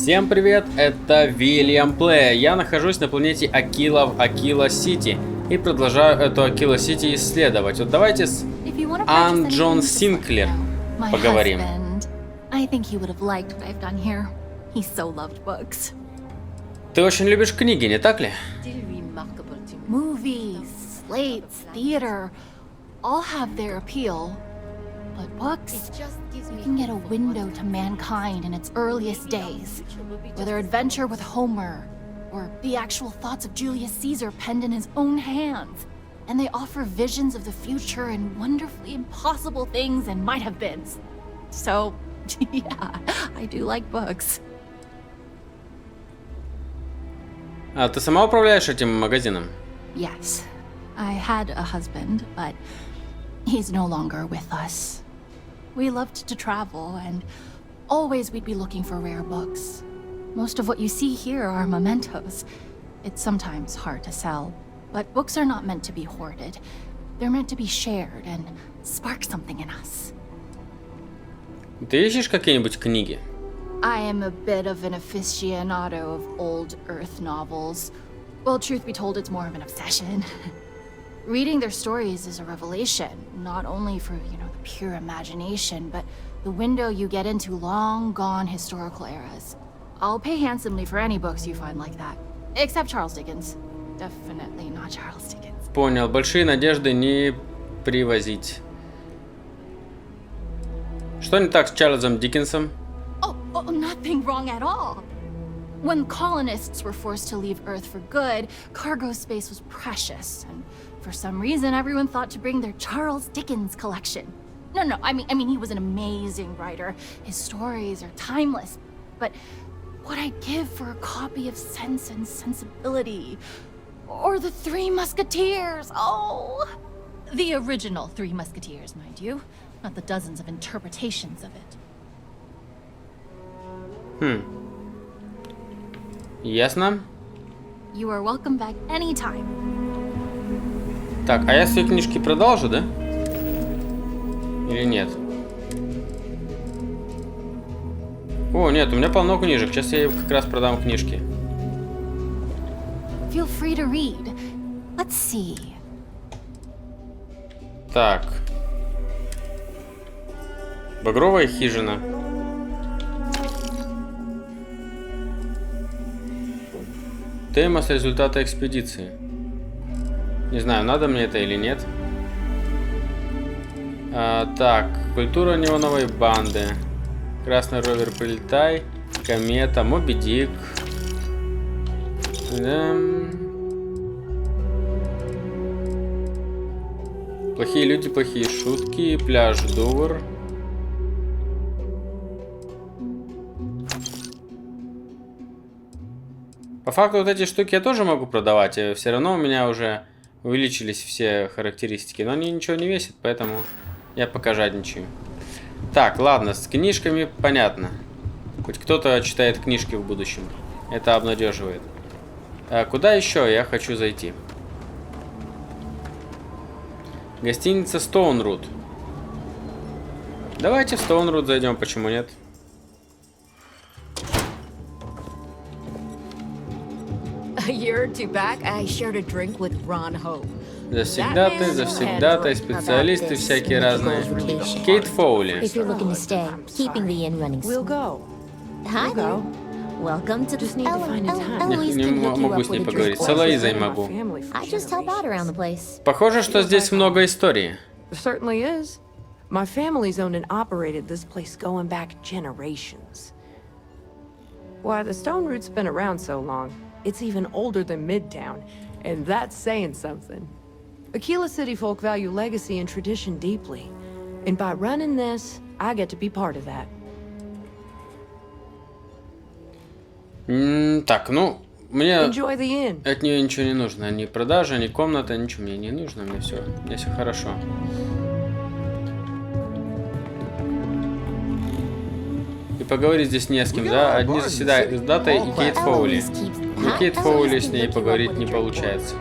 Всем привет, это Вильям Плей. Я нахожусь на планете Акила в Акила-Сити и продолжаю эту Акила-Сити исследовать. Вот давайте с Джон Синклер поговорим. Ты очень любишь книги, не так ли? Movies, slates, theater, all have their appeal. But books, you can get a window to mankind in its earliest days. Whether adventure with Homer, or the actual thoughts of Julius Caesar penned in his own hands. And they offer visions of the future and wonderfully impossible things and might-have-beens. So, yeah, I do like books. А ты сама управляешь этим магазином? Yes, I had a husband, but he's no longer with us. We loved to travel, and always we'd be looking for rare books. Most of what you see here are mementos. It's sometimes hard to sell, but books are not meant to be hoarded. They're meant to be shared and spark something in us. Ты ищешь какие-нибудь книги? I am a bit of an aficionado of old Earth novels. Well, truth be told, it's more of an obsession. Reading their stories is a revelation, not only for, the pure imagination, but the window you get into long-gone historical eras. I'll pay handsomely for any books you find like that. Except Charles Dickens. Definitely not Charles Dickens. Понял. Большие надежды не привозить. Что не так с Чарльзом Диккенсом? Oh, nothing wrong at all. When colonists were forced to leave Earth for good, cargo space was precious, and for some reason everyone thought to bring their Charles Dickens collection. No, I mean he was an amazing writer. His stories are timeless, but what I'd give for a copy of Sense and Sensibility, or the Three Musketeers, oh! The original Three Musketeers, mind you, not the dozens of interpretations of it. Ясно. You are welcome back anytime. Так, а я свои книжки продолжу, да? Или нет? О, нет, у меня полно книжек. Сейчас я как раз продам книжки. Feel free to read. Let's see. Так. Багровая хижина. Тема с результата экспедиции. Не знаю, надо мне это или нет. Так, культура неоновой банды. Красный ровер прилетай. Комета, Моби Дик. Плохие люди, плохие шутки. Пляж Дувр. По факту вот эти штуки я тоже могу продавать, и все равно у меня уже увеличились все характеристики, но они ничего не весят, поэтому я пока жадничаю. Так, ладно, с книжками понятно. Хоть кто-то читает книжки в будущем. Это обнадеживает. А куда еще я хочу зайти? Гостиница Стоунрут. Давайте в Стоунрут зайдем, почему нет? A year or two back, I shared a drink with Ron Hope. Завсегдаты, специалисты всякие разные. Кейт Фоули. If you're looking to stay, keeping the inn running. We'll go. Hi there. Welcome to Just need to find a time. Не могу с ней поговорить. С Элоизой могу. I just help out around the place. Похоже, что здесь много истории. There certainly is. My family's owned and operated this place going back generations. Why, the Stone Root's been around so long. It's even older than Midtown, and that's saying something. Aquila-City folk value legacy and tradition deeply, and by running this, I get to be part of that. Так, ну, мне Enjoy the inn. от нее ничего не нужно. Ни продажа, ни комната, ничего мне не нужно. Мне все хорошо. И поговорить здесь не с кем, да? Одни заседают с датой и Кейт Фоули. Но Кейт Фоули с ней поговорить не получается.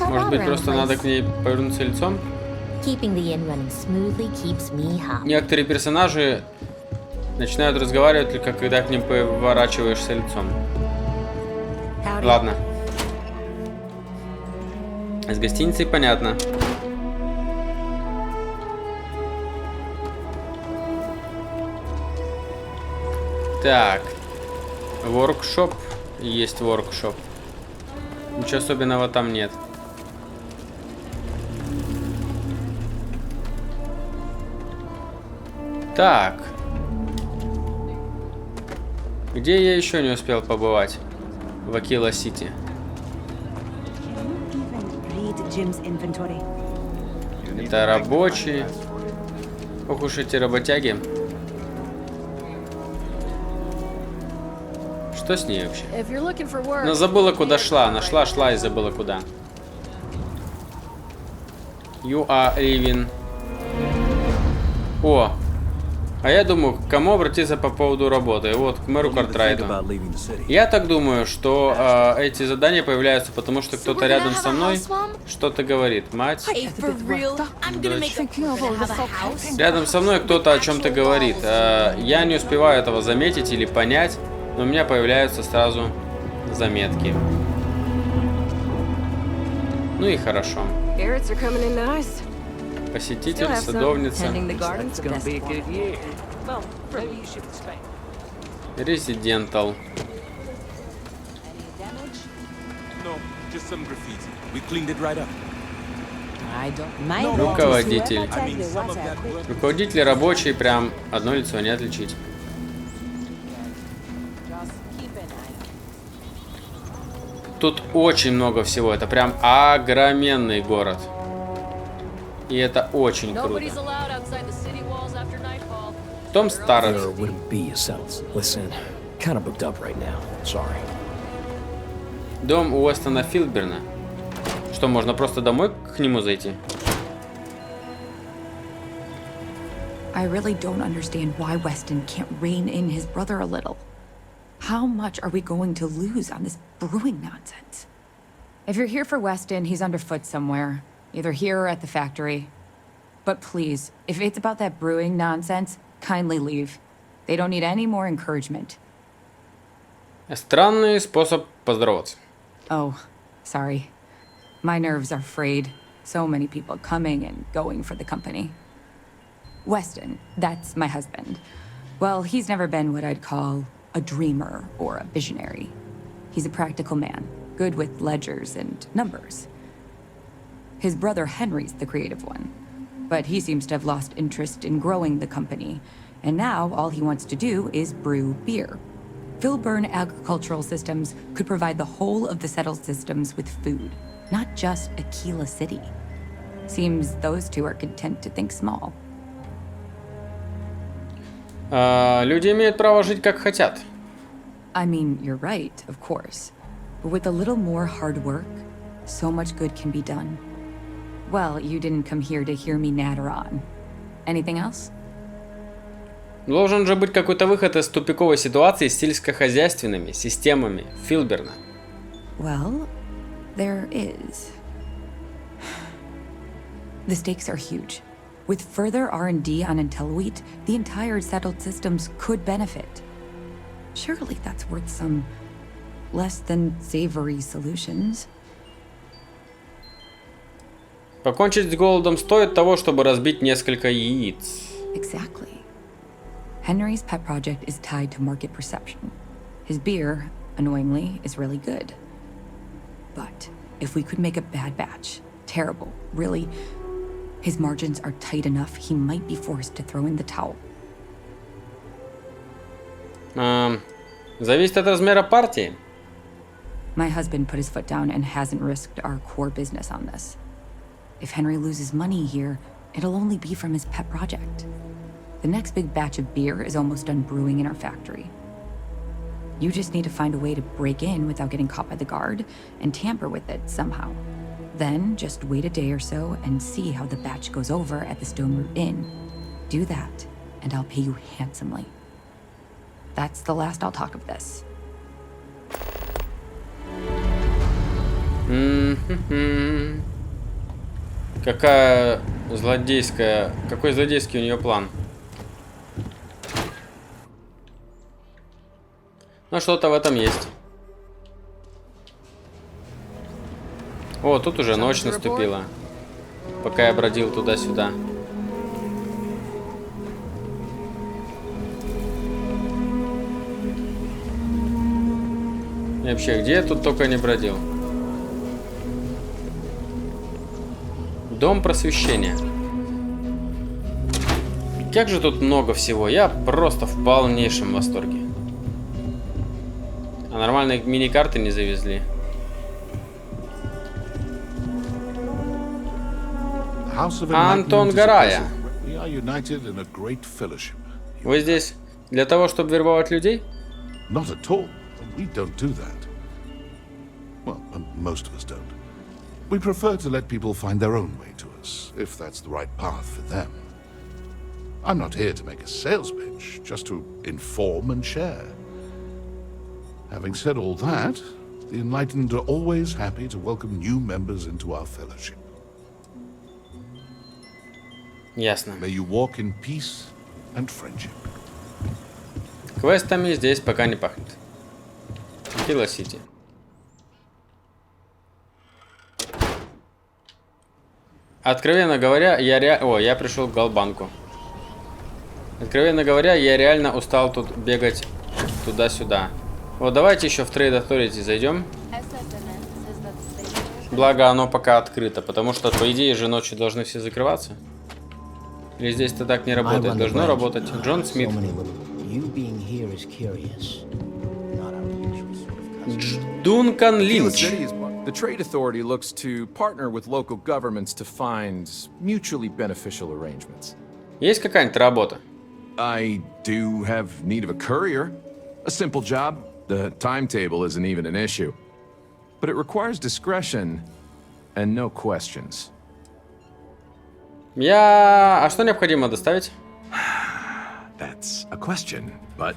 Может быть, просто надо к ней повернуться лицом? Некоторые персонажи Начинают разговаривать только когда к ним поворачиваешься лицом. Ладно. С гостиницей понятно. Так. Воркшоп. Есть воркшоп. Ничего особенного там нет. Так. Где я еще не успел побывать? В Акила-Сити. Это рабочие. Ох уж эти работяги. Что с ней вообще? Она забыла, куда шла. Она шла и забыла, куда. You are leaving. О! А я думаю, к кому обратиться по поводу работы? Вот, к мэру Картрайту. Я так думаю, что эти задания появляются, потому что кто-то рядом со мной что-то говорит. Мать. Рядом со мной кто-то о чем-то говорит. Я не успеваю этого заметить или понять, но у меня появляются сразу заметки. Ну и хорошо. Посетитель, садовница. Резидентал. Руководитель. Руководитель рабочий, прям одно лицо не отличить. Тут очень много всего. Это прям огроменный город. И это очень круто. Том старый. Дом Уэстона Филберна. Что, можно просто домой к нему зайти? I really don't understand why Weston can't rein in his brother a little. How much are we going to lose on this brewing nonsense? If you're here for Weston, he's underfoot somewhere. Either here or at the factory. But please, if it's about that brewing nonsense, kindly leave. They don't need any more encouragement. Странный способ поздороваться. Oh, sorry. My nerves are frayed. So many people coming and going for the company. Weston, that's my husband. Well, he's never been what I'd call a dreamer or a visionary. He's a practical man, good with ledgers and numbers. His brother Henry's the creative one, but he seems to have lost interest in growing the company, and now all he wants to do is brew beer. Filburn Agricultural Systems could provide the whole of the settled systems with food, not just Aquila-City. Seems those two are content to think small. Люди имеют право жить как хотят. I mean, you're right, of course. But with a little more hard work, so much good can be done. Well, you didn't come here to hear me natter on. Anything else? Должен же быть какой-то выход из тупиковой ситуации с сельскохозяйственными системами Филберна. Well, there is. The stakes are huge. With further R&D on IntelliWheat, the entire settled systems could benefit. Surely that's worth some less than savory solutions. Покончить с голодом стоит того, чтобы разбить несколько яиц. Exactly. Henry's pet project is tied to market perception. His beer, annoyingly, is really good. But if we could make a bad batch, terrible, really, his margins are tight enough, he might be forced to throw in the towel. Зависит от размера партии. My husband put his foot down and hasn't risked our core business on this. If Henry loses money here, it'll only be from his pet project. The next big batch of beer is almost done brewing in our factory. You just need to find a way to break in without getting caught by the guard and tamper with it somehow. Then just wait a day or so and see how the batch goes over at the Stone Root Inn. Do that, and I'll pay you handsomely. That's the last I'll talk of this. Какой злодейский у нее план? Но что-то в этом есть. О, тут уже ночь наступила. Пока я бродил туда-сюда. И вообще, где я тут только не бродил? Дом просвещения. Как же тут много всего. Я просто в полнейшем восторге. А нормальные мини-карты не завезли. Антон Гарая. Вы здесь для того, чтобы вербовать людей? Not at all. We don't do that. Well, most of us don't. We prefer to let people find their own way to us, if that's the right path for them. I'm not here to make a sales pitch, just to inform and share. Having said all that, the enlightened are always happy to welcome new members into our fellowship. Ясно. May you walk in peace and friendship. Квестами здесь пока не пахнет. Акила-Сити. Откровенно говоря, я пришел к Галбанку. Откровенно говоря, я реально устал тут бегать туда-сюда. Вот давайте еще в Trade Authority зайдем. Благо оно пока открыто, потому что по идее же ночью должны все закрываться. Или здесь-то так не работает? Должно работать. Джон Смит. Дункан Линч. The Trade Authority looks to partner with local governments to find mutually beneficial arrangements. Есть какая-нибудь работа? I do have need of a courier. A simple job. The timetable isn't even an issue. But it requires discretion and no questions. А что необходимо доставить? That's a question, but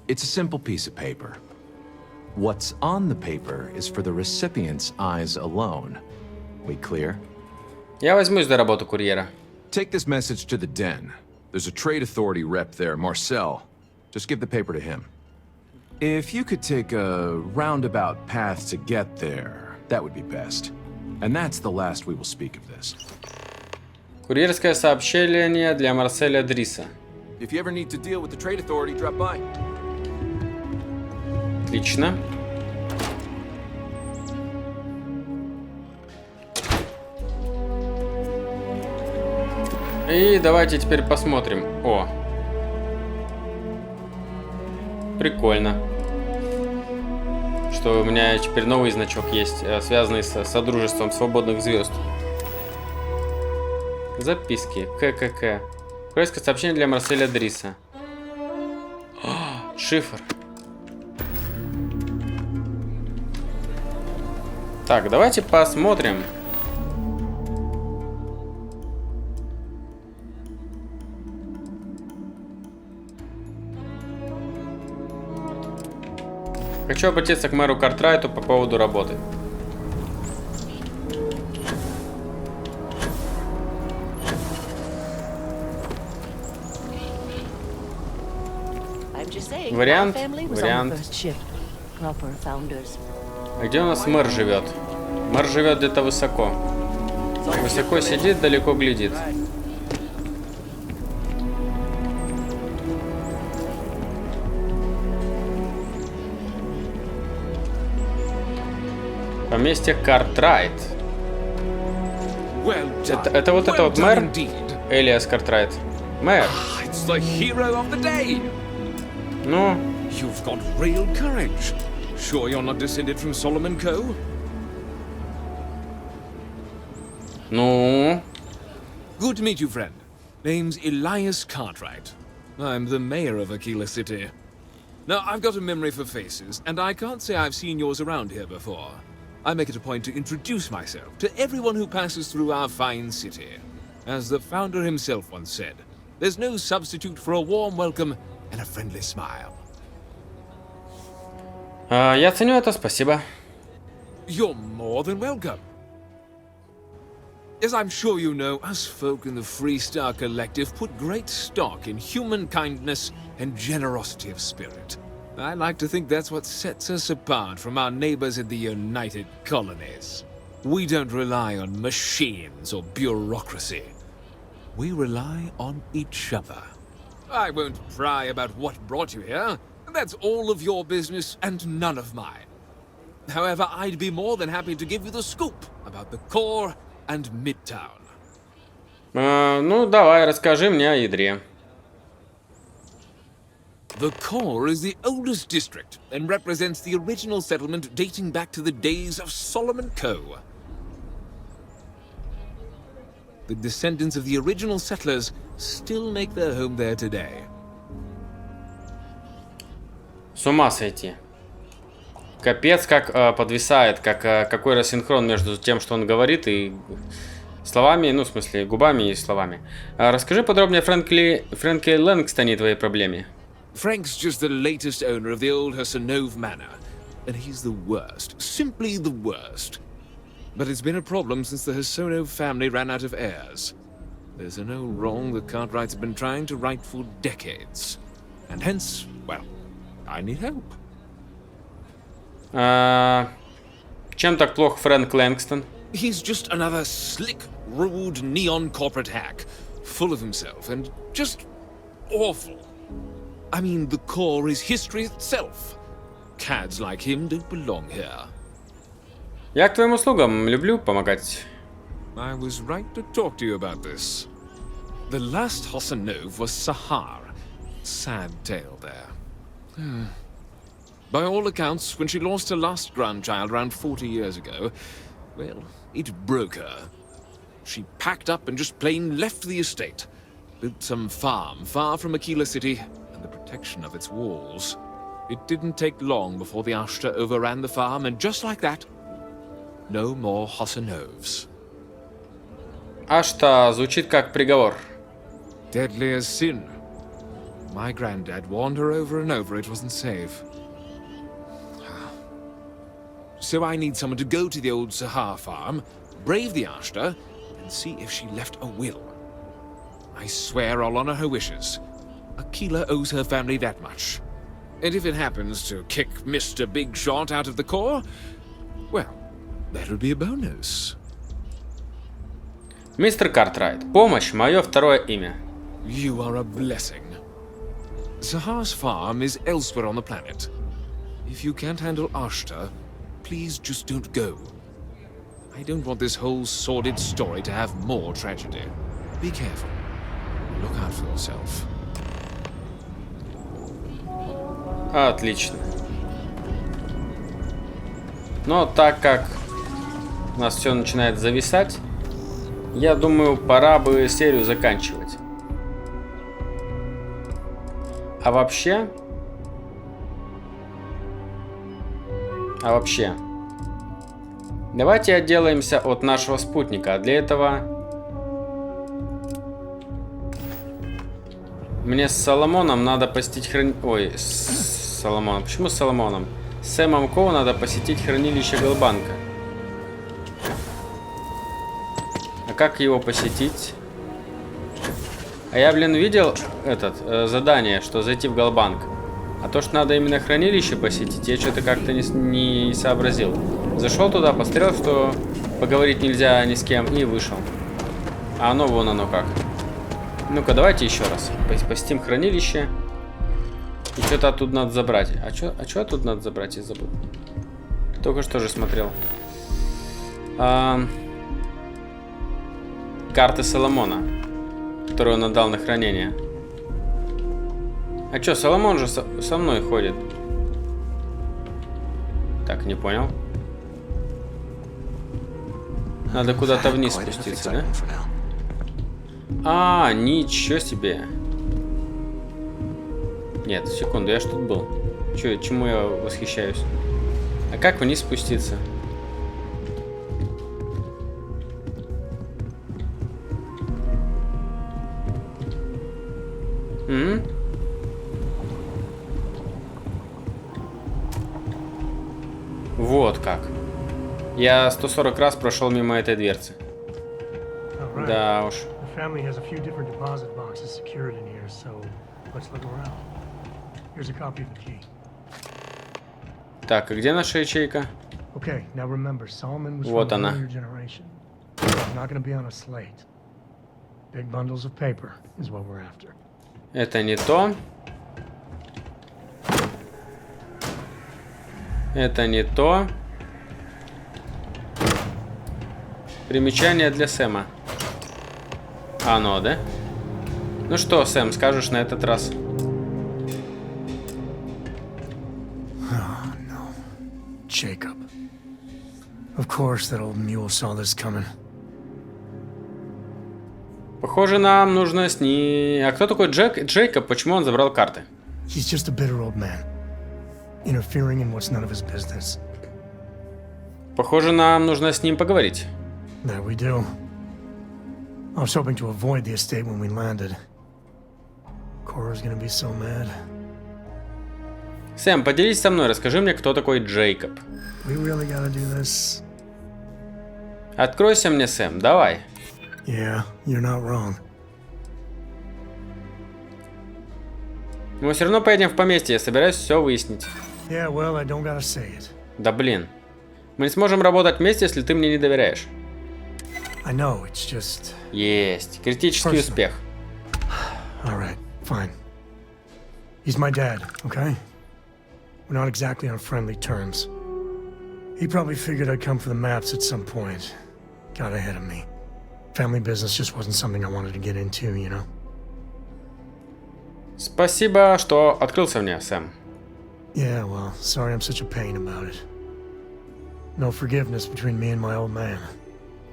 it's a simple piece of paper. What's on the paper is for the recipient's eyes alone. We clear? Я возьмусь за работу курьера. Take this message to the den. There's a trade authority rep there, Marcel. Just give the paper to him. If you could take a roundabout path to get there, that would be best. And that's the last we will speak of this. Курьерское сообщение для Марселя Дриса. If you ever need to deal with the trade authority, drop by. Отлично. И давайте теперь посмотрим. О. Прикольно. Что у меня теперь новый значок есть, связанный с Содружеством Свободных Звезд. Записки. ККК. Курьерское сообщение для Марселя Дриса. Шифр. Так, давайте посмотрим. Хочу обратиться к мэру Картрайту по поводу работы. Вариант. А где у нас мэр живет? Мэр живет где-то высоко. Высоко сидит, далеко глядит. Поместье Картрайт. Это вот мэр? Элиас Картрайт. Мэр. Ну? You've got real courage. Sure you're not descended from Solomon Co? Ну? Good to meet you, friend. Name's Elias Cartwright. I'm the mayor of Akila-Siti. Now, I've got a memory for faces, and I can't say I've seen yours around here before. I make it a point to introduce myself to everyone who passes through our fine city. As the founder himself once said, there's no substitute for a warm welcome and a friendly smile. Я ценю это, спасибо. You're more than welcome. As I'm sure you know, us folk in the Free Star Collective put great stock in human kindness and generosity of spirit. I like to think that's what sets us apart from our neighbors in the United Colonies. We don't rely on machines or bureaucracy. We rely on each other. I won't pry about what brought you here. That's all of your business and none of mine. However, I'd be more than happy to give you the scoop about the core and Midtown. Ну, давай, расскажи мне о ядре. The core is the oldest district and represents the original settlement dating back to the days of Solomon Coe. The descendants of the original settlers still make their home there today. С ума сойти. Капец, как подвисает, как какой рассинхрон между тем, что он говорит, и словами, ну, в смысле, губами и словами. Расскажи подробнее о Фрэнке Лэнгстоне и твоей проблеме. Frank's just the latest owner of the old Hassanove Manor, and he's the worst, simply the worst. But it's been a problem since the Hassanove family ran out of heirs. There's an old wrong the Cartwrights have been trying to right for decades. And hence, well, I need help. Чем так плох Фрэнк Лэнгстон? He's just another slick, rude, neon corporate hack, full of himself and just awful. I mean, the core is history itself. Cads like him don't belong here. Я к твоим услугам, люблю помогать. I was right to talk to you about this. The last Hassanove was Sahar. Sad tale there. By all accounts, when she lost her last grandchild around 40 years ago, well, it broke her. She packed up and just plain left the estate. Built some farm far from Akila-Siti and the protection of its walls. It didn't take long before the Ashta overran the farm, and just like that, no more Hassanoves. Ашта звучит как приговор. Deadly as sin. My granddad warned her over and over it wasn't safe. So I need someone to go to the old Sahar farm, brave the Ashta, and see if she left a will. I swear I'll honor her wishes. Akila owes her family that much. And if it happens to kick Mr. Big Shot out of the core, well, that'll be a bonus. Мистер Картрайт, помощь, мое второе имя. You are a blessing. Sahar's farm is elsewhere on the planet. If you can't handle Ashta, please just don't go. I don't want this whole sordid story to have more tragedy. Be careful. Look out for yourself. Отлично. Но так как у нас все начинает зависать, я думаю, пора бы серию заканчивать. А вообще, давайте отделаемся от нашего спутника. А для этого мне с Соломоном надо посетить Ой, с Соломоном. Почему с Соломоном? С Сэмом Коу надо посетить хранилище Галбанка. А как его посетить? А я, блин, видел задание, что зайти в Галбанк. А то, что надо именно хранилище посетить, я что-то как-то не сообразил. Зашел туда, посмотрел, что поговорить нельзя ни с кем, и вышел. А оно вон оно как. Ну-ка, давайте еще раз. Посетим хранилище. И что-то оттуда надо забрать. А что оттуда надо забрать, я забыл. Только что же смотрел. Карты Соломона, которую он отдал на хранение. А чё, Соломон же со мной ходит. Так, не понял. Надо куда-то вниз спуститься, да? А, ничего себе. Нет, секунду, я ж тут был. Чему я восхищаюсь? А как вниз спуститься? Вот как. Я 140 раз прошел мимо этой дверцы. Да уж. Family has a few different deposit boxes secured in here, so let's look around. Here's a copy of the key. Так, а где наша ячейка? Вот она. Это не то. Это не то. Примечание для Сэма. Оно, да? Ну что, Сэм, скажешь на этот раз? Jacob. Of course that old mule saw this coming. Похоже, нам нужно с ней... А кто такой Джейкоб? Почему он забрал карты? He's just a bitter old man, interfering in what's none of his business. Похоже, нам нужно с ним поговорить. That we do. I was hoping to avoid the estate when we landed. Cora's gonna be so mad. Сэм, поделись со мной, расскажи мне, кто такой Джейкоб. We really gotta do this. Откройся мне, Сэм, давай. Yeah, you're not wrong. Мы все равно поедем в поместье, я собираюсь все выяснить. Yeah, well, I don't gotta say it. Да блин. Мы не сможем работать вместе, если ты мне не доверяешь. I know, it's just... Есть. Критический успех. Alright, fine. He's my dad, okay? We're not exactly on friendly terms. He probably figured I'd come for the maps at some point. Got ahead of me. Family business just wasn't something I wanted to get into, you know? Спасибо, что открылся мне, Сэм. Yeah, well, sorry I'm such a pain about it. No forgiveness between me and my old man.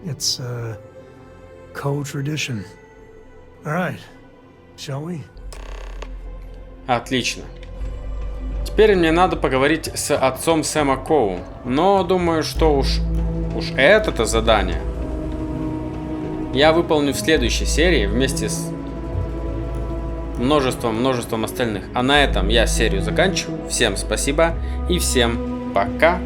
It's, co-tradition. Alright, shall we? Отлично. Теперь мне надо поговорить с отцом Сэма Коу. Но думаю, что уж это-то задание я выполню в следующей серии вместе с множеством остальных. А на этом я серию заканчиваю. Всем спасибо и всем пока.